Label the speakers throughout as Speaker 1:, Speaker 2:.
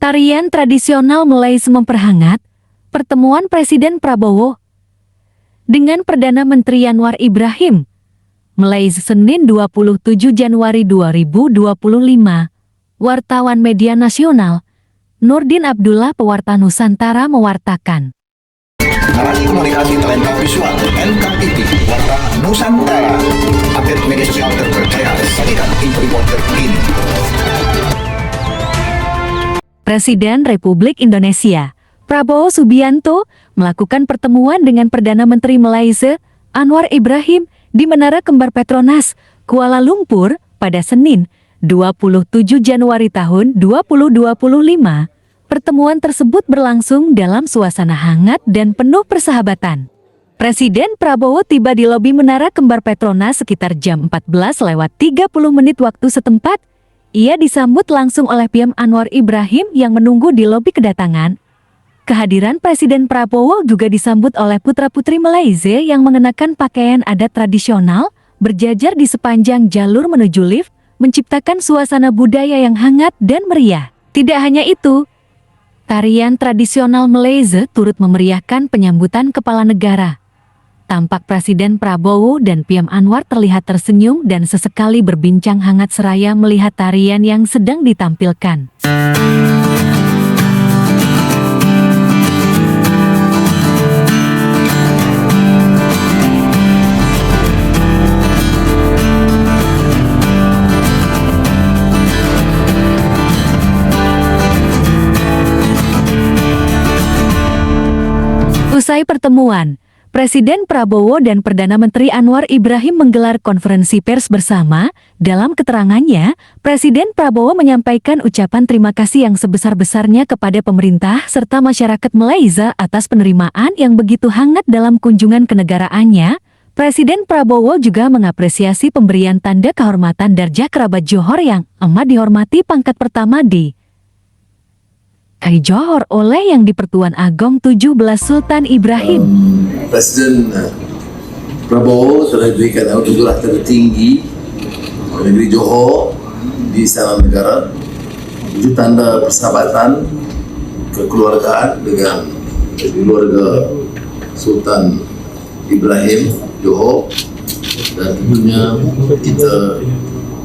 Speaker 1: Tarian tradisional Malaysia memperhangat pertemuan Presiden Prabowo dengan Perdana Menteri Anwar Ibrahim, Malaysia Senin 27 Januari 2025. Wartawan Media Nasional, Nurdin Abdullah Pewarta Nusantara mewartakan.
Speaker 2: Narasi komunikasi talenta visual NKPT Warta Nusantara, update media sosial terpercaya, sajikan info terkini.
Speaker 1: Presiden Republik Indonesia, Prabowo Subianto, melakukan pertemuan dengan Perdana Menteri Malaysia, Anwar Ibrahim, di Menara Kembar Petronas, Kuala Lumpur, pada Senin, 27 Januari tahun 2025. Pertemuan tersebut berlangsung dalam suasana hangat dan penuh persahabatan. Presiden Prabowo tiba di lobi Menara Kembar Petronas sekitar jam 14:30 waktu setempat. Ia disambut langsung oleh PM Anwar Ibrahim yang menunggu di lobi kedatangan. Kehadiran Presiden Prabowo juga disambut oleh putra-putri Malaysia yang mengenakan pakaian adat tradisional, berjajar di sepanjang jalur menuju lift, menciptakan suasana budaya yang hangat dan meriah. Tidak hanya itu, tarian tradisional Malaysia turut memeriahkan penyambutan kepala negara. Tampak Presiden Prabowo dan PM Anwar terlihat tersenyum dan sesekali berbincang hangat seraya melihat tarian yang sedang ditampilkan. Usai pertemuan, Presiden Prabowo dan Perdana Menteri Anwar Ibrahim menggelar konferensi pers bersama. Dalam keterangannya, Presiden Prabowo menyampaikan ucapan terima kasih yang sebesar-besarnya kepada pemerintah serta masyarakat Malaysia atas penerimaan yang begitu hangat dalam kunjungan kenegaraannya. Presiden Prabowo juga mengapresiasi pemberian tanda kehormatan Darjah Kerabat Johor yang amat dihormati pangkat pertama di Johor oleh Yang di-Pertuan Agong 17 Sultan Ibrahim.
Speaker 3: Presiden Prabowo telah diberikan anugerah tertinggi negeri Johor di Istana Negara, itu tanda persahabatan kekeluargaan dengan keluarga Sultan Ibrahim Johor, dan tentunya kita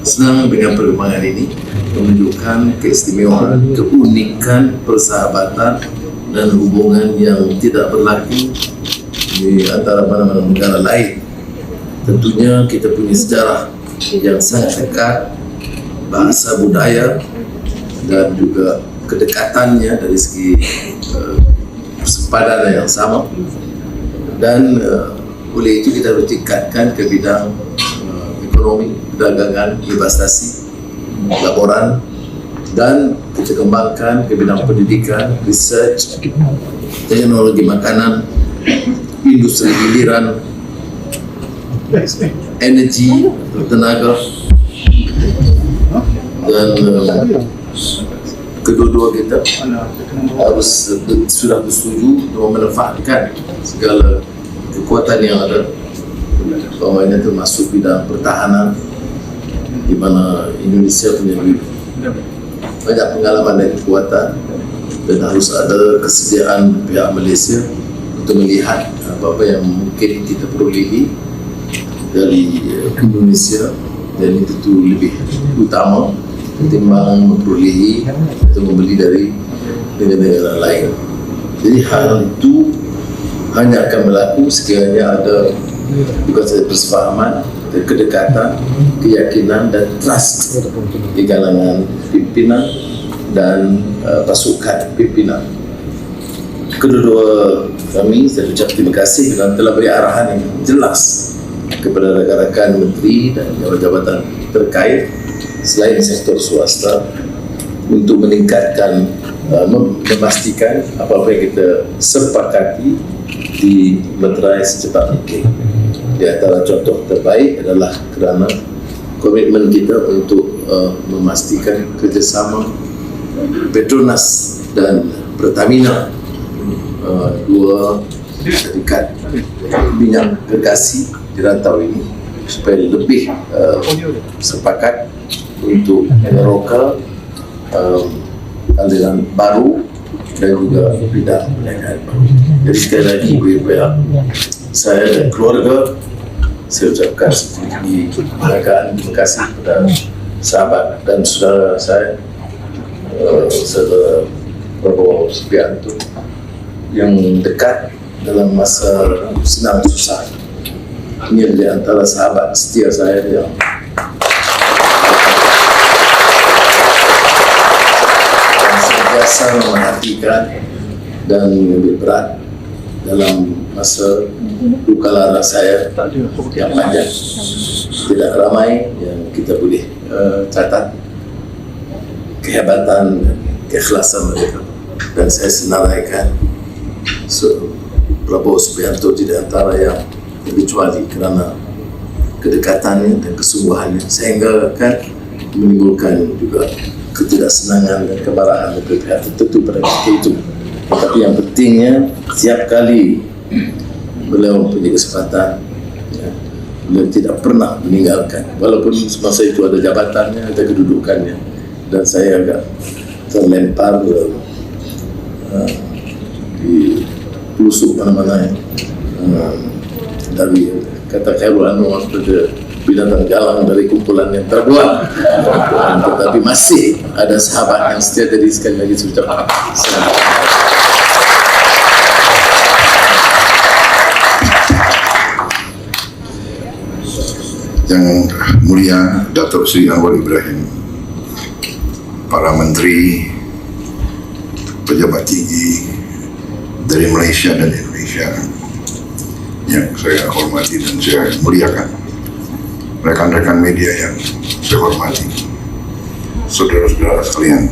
Speaker 3: senang dengan perkembangan ini, menunjukkan keistimewaan, keunikan persahabatan dan hubungan yang tidak berlaku di antara mana-mana negara lain. Tentunya kita punya sejarah yang sangat dekat, bahasa budaya dan juga kedekatannya dari segi persepadanan yang sama, dan oleh itu kita harus tingkatkan ke bidang ekonomi, perdagangan, investasi, laporan, dan kita kembangkan ke bidang pendidikan, research, teknologi makanan, industri hiliran, energi, tenaga, dan kedua-dua kita harus sudah bersetuju untuk memanfaatkan segala kekuatan yang ada, umpamanya termasuk bidang pertahanan, di mana Indonesia punya banyak pengalaman dan kekuatan, dan harus ada kesediaan pihak Malaysia untuk melihat apa-apa yang mungkin kita perolehi dari Indonesia, dan itu lebih utama ketimbang memperolehi atau membeli dari negara-negara lain. Jadi hal itu hanya akan berlaku sekiranya ada bukan saja persefahaman, kedekatan, keyakinan dan trust di kalangan pimpinan dan pasukan pimpinan. Kedua-dua kami, saya ucap terima kasih kerana telah beri arahan yang jelas kepada rakan-rakan menteri dan jabatan terkait selain sektor swasta untuk meningkatkan, memastikan apa-apa yang kita sepakati dimeterai secepat mungkin. Di antara contoh terbaik adalah kerana komitmen kita untuk memastikan kerjasama Petronas dan Pertamina, dua syarikat minyak gergasi di rantau ini, supaya lebih sepakat untuk meneroka aliran baru dan juga bidang perniagaan baru. Jadi sekali lagi pihak saya dan keluarga, saya ucapkan setinggi penghargaan, terima kasih kepada sahabat dan saudara saya, saudara Prabowo Subianto yang dekat dalam masa senang susah. Ini di antara sahabat setia saya yang sentiasa memerhatikan dan lebih berat dalam masa luka lara saya yang panjang. Tidak ramai yang kita boleh catat kehebatan dan keikhlasan mereka, dan saya senaraikan Prabowo Subianto di antara yang terkecuali karena kedekatannya dan kesungguhannya, sehingga akan menimbulkan juga ketidaksenangan dan kemarahan dari pihak tertentu pada ketika itu. Tapi yang pentingnya, setiap kali beliau mempunyai kesempatan, ya, beliau tidak pernah meninggalkan, walaupun semasa itu ada jabatannya, ada kedudukannya, dan saya agak terlempar di pelusuk mana-mana dari kata Khairul Anwar pada binatang galang dari kumpulan yang terbuat. Tetapi masih ada sahabat yang setia. Jadi sekali lagi saya ucapkan selamat.
Speaker 4: Yang Mulia Datuk Seri Anwar Ibrahim, para menteri, pejabat tinggi dari Malaysia dan Indonesia yang saya hormati dan saya muliakan, rekan-rekan media yang saya hormati, saudara-saudara sekalian.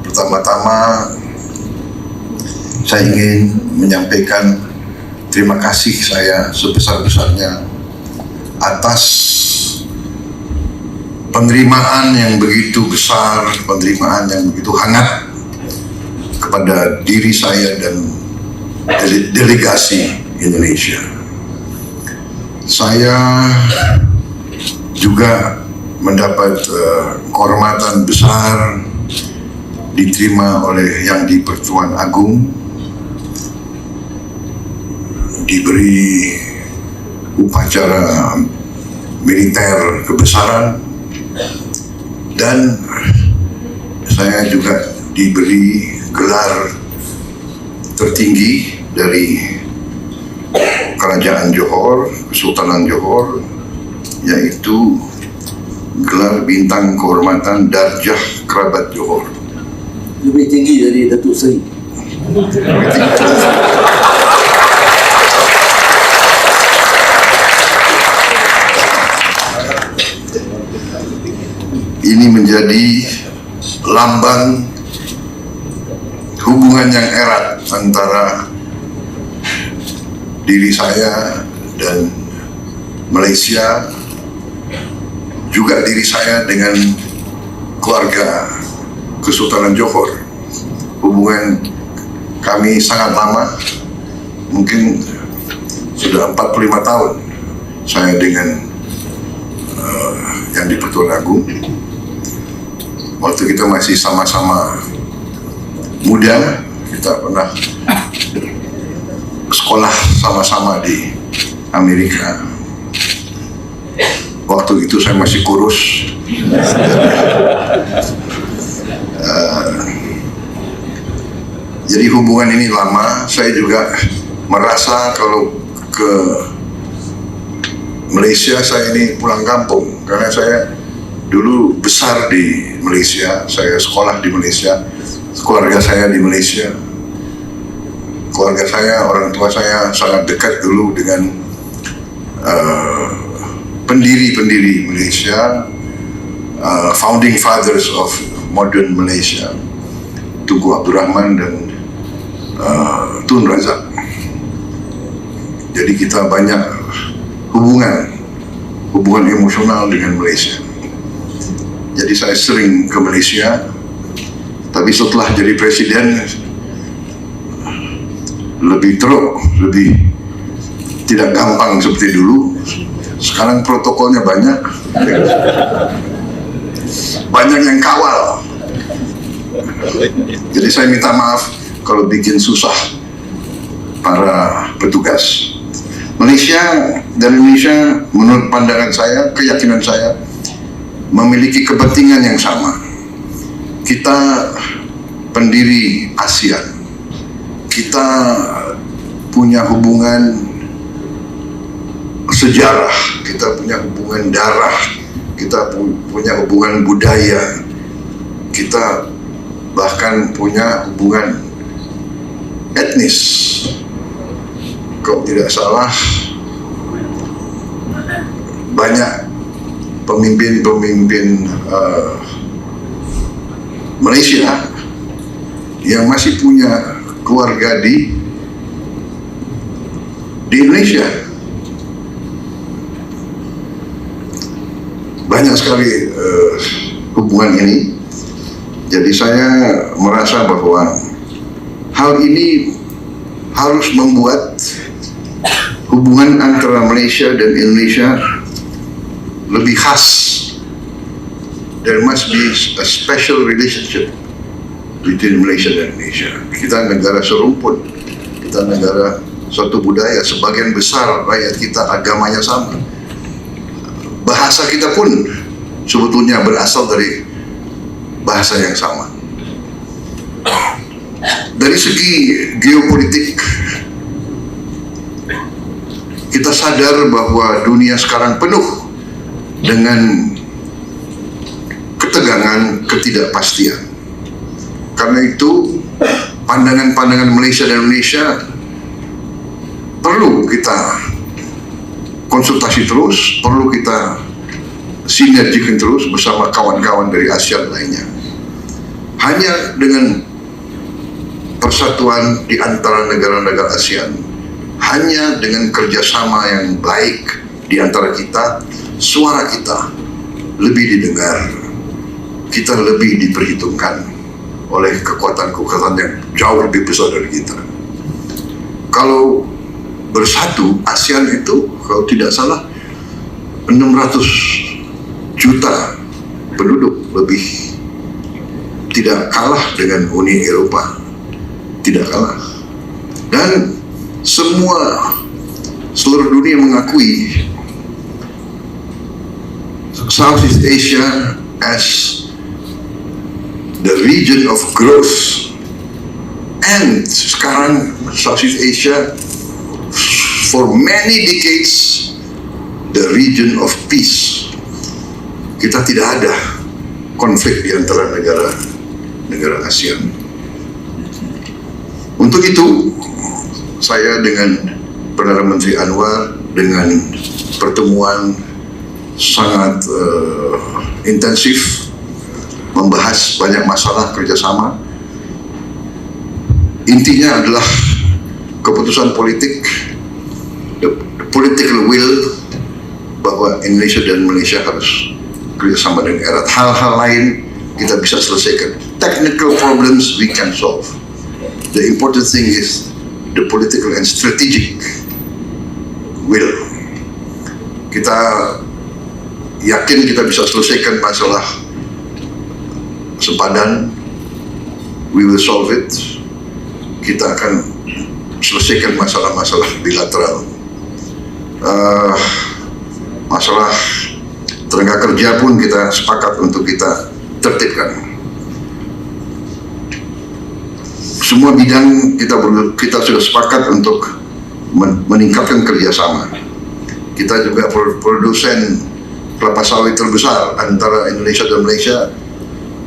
Speaker 4: Pertama-tama saya ingin menyampaikan terima kasih saya sebesar-besarnya atas penerimaan yang begitu besar, penerimaan yang begitu hangat kepada diri saya dan delegasi Indonesia. Saya juga mendapat kehormatan besar diterima oleh Yang di-Pertuan Agong, diberi upacara militer kebesaran, dan saya juga diberi gelar tertinggi dari Kerajaan Johor, Kesultanan Johor, yaitu gelar bintang kehormatan Darjah Kerabat Johor.
Speaker 3: Lebih tinggi dari Datuk Seri.
Speaker 4: Ini menjadi lambang hubungan yang erat antara diri saya dan Malaysia, juga diri saya dengan keluarga Kesultanan Johor. Hubungan kami sangat lama, mungkin sudah 45 tahun saya dengan Yang di-Pertuan Agong. Waktu kita masih sama-sama muda, kita pernah sekolah sama-sama di Amerika. Waktu itu saya masih kurus. Jadi hubungan ini lama. Saya juga merasa kalau ke Malaysia saya ini pulang kampung, karena saya dulu besar di Malaysia, saya sekolah di Malaysia, keluarga saya di Malaysia. Keluarga saya, orang tua saya sangat dekat dulu dengan pendiri-pendiri Malaysia, founding fathers of modern Malaysia, Tunku Abdul Rahman dan Tun Razak. Jadi kita banyak hubungan emosional dengan Malaysia. Jadi saya sering ke Malaysia, tapi setelah jadi presiden lebih teruk, lebih tidak gampang seperti dulu. Sekarang protokolnya banyak yang kawal. Jadi saya minta maaf kalau bikin susah para petugas. Malaysia dan Indonesia menurut pandangan saya, keyakinan saya, memiliki kepentingan yang sama. Kita pendiri ASEAN, kita punya hubungan sejarah, kita punya hubungan darah, kita punya hubungan budaya, kita bahkan punya hubungan etnis. Kalau tidak salah, banyak pemimpin-pemimpin Malaysia yang masih punya keluarga di Indonesia. Banyak sekali hubungan ini. Jadi saya merasa bahwa hal ini harus membuat hubungan antara Malaysia dan Indonesia lebih khas. There must be a special relationship between Malaysia dan Indonesia. Kita negara serumpun, kita negara suatu budaya, sebagian besar rakyat kita agamanya sama. Bahasa kita pun sebetulnya berasal dari bahasa yang sama. Dari segi geopolitik, kita sadar bahwa dunia sekarang penuh dengan ketegangan, ketidakpastian. Karena itu, pandangan-pandangan Malaysia dan Indonesia perlu kita konsultasi terus, perlu kita sinergikan terus bersama kawan-kawan dari ASEAN lainnya. Hanya dengan persatuan di antara negara-negara ASEAN, hanya dengan kerjasama yang baik di antara kita, suara kita lebih didengar, kita lebih diperhitungkan oleh kekuatan-kekuatan yang jauh lebih besar dari kita. Kalau bersatu, ASEAN itu kalau tidak salah 600 juta penduduk lebih, tidak kalah dengan Uni Eropa, tidak kalah. Dan seluruh dunia mengakui Southeast Asia as the region of growth, and sekarang Southeast Asia for many decades the region of peace. Kita tidak ada konflik di antara negara ASEAN. Untuk itu, saya dengan Perdana Menteri Anwar dengan pertemuan sangat intensif, membahas banyak masalah kerjasama. Intinya adalah keputusan politik, the political will, bahwa Indonesia dan Malaysia harus kerjasama dengan erat. Hal-hal lain kita bisa selesaikan. Technical problems we can solve. The important thing is the political and strategic will. Kita yakin kita bisa selesaikan masalah sepadan. We will solve it. Kita akan selesaikan masalah-masalah bilateral. Masalah tenaga kerja pun kita sepakat untuk kita tertibkan. Semua bidang kita sudah sepakat untuk meningkatkan kerjasama. Kita juga produsen kelapa sawit terbesar antara Indonesia dan Malaysia.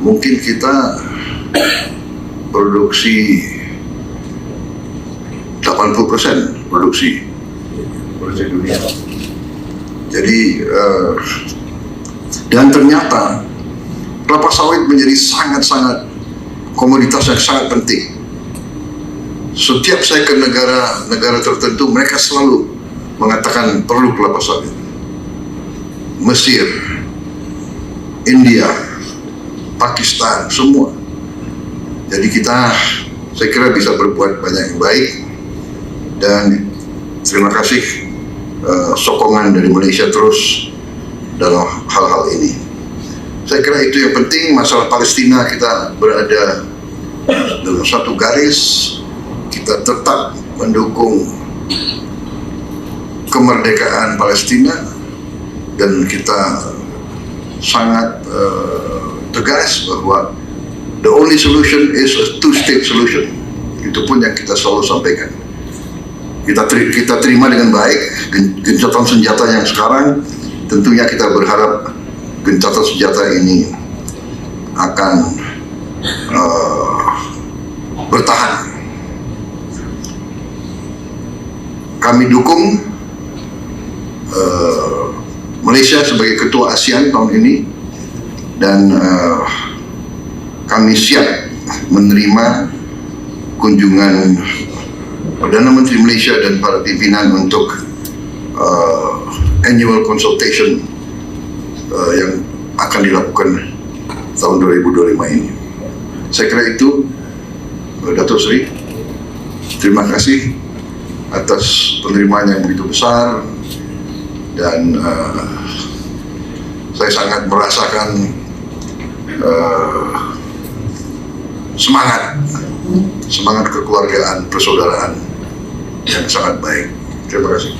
Speaker 4: Mungkin kita produksi 80% produksi dunia. Jadi dan ternyata kelapa sawit menjadi sangat-sangat komoditas yang sangat penting. Setiap saya ke negara tertentu, mereka selalu mengatakan perlu kelapa sawit. Mesir, India, Pakistan, semua. Jadi saya kira bisa berbuat banyak yang baik. Dan terima kasih sokongan dari Malaysia terus dalam hal-hal ini. Saya kira itu yang penting. Masalah Palestina, kita berada dalam satu garis, kita tetap mendukung kemerdekaan Palestina, dan kita sangat tegas bahwa the only solution is a two-state solution. Itu pun yang kita selalu sampaikan. Kita terima dengan baik gencatan senjata yang sekarang. Tentunya kita berharap gencatan senjata ini akan bertahan. Kami dukung Malaysia sebagai ketua ASEAN tahun ini, dan kami siap menerima kunjungan Perdana Menteri Malaysia dan para pimpinan untuk annual consultation yang akan dilakukan tahun 2025 ini. Saya kira itu, Datuk Seri. Terima kasih atas penerimaan yang begitu besar, dan saya sangat merasakan semangat kekeluargaan, persaudaraan yang sangat baik. Terima kasih.